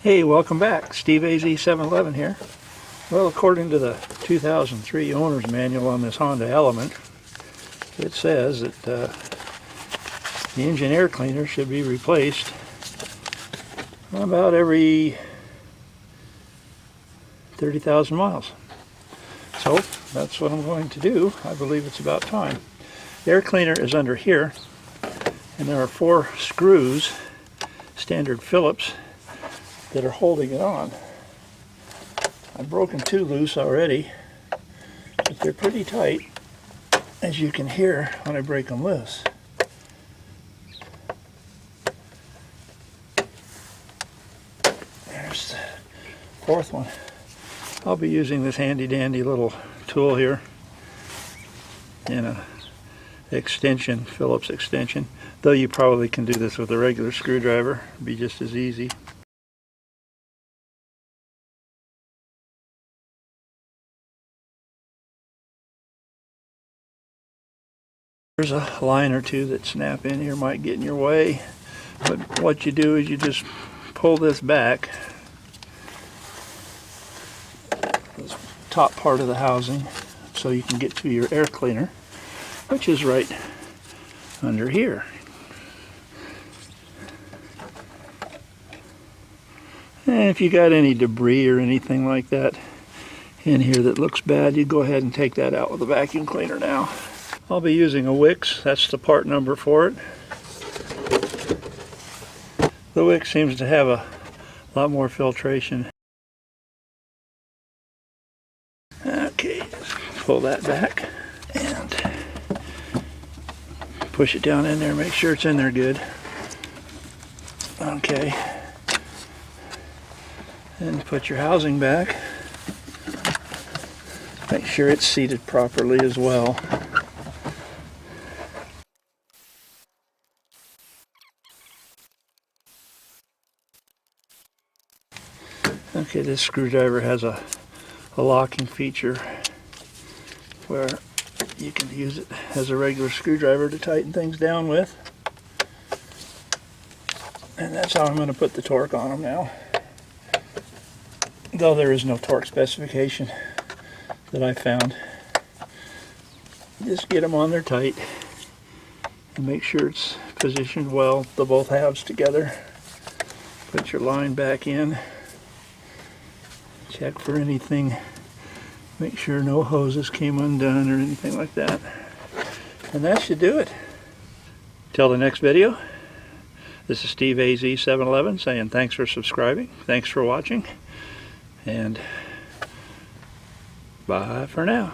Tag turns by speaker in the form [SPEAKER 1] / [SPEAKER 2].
[SPEAKER 1] Hey, welcome back. Steve AZ711 here. Well, according to the 2003 owner's manual on this Honda Element, it says that the engine air cleaner should be replaced about every 30,000 miles. So that's what I'm going to do. I believe it's about time. The air cleaner is under here, and there are 4 screws, standard Phillips, that are holding it on. I've broken 2 loose already, but they're pretty tight, as you can hear when I break them loose. There's the 4th one. I'll be using this handy dandy little tool here in a extension, Phillips extension, though you probably can do this with a regular screwdriver. It'd be just as easy. There's a line or 2 that snap in here, might get in your way, but what you do is you just pull this back, this top part of the housing, so you can get to your air cleaner, which is right under here. And if you got any debris or anything like that in here that looks bad, you go ahead and take that out with a vacuum cleaner now. I'll be using a Wix. That's the part number for it. The Wix seems to have a lot more filtration. Okay, just pull that back and push it down in there. Make sure it's in there good. Okay. And put your housing back. Make sure it's seated properly as well. Okay, this screwdriver has a locking feature where you can use it as a regular screwdriver to tighten things down with. And that's how I'm going to put the torque on them now. Though there is no torque specification that I found. Just get them on there tight and make sure it's positioned well, the both halves together. Put your line back in. Check for anything, make sure no hoses came undone or anything like that. And that should do it. Till the next video, this is Steve AZ711 saying thanks for subscribing, thanks for watching, and bye for now.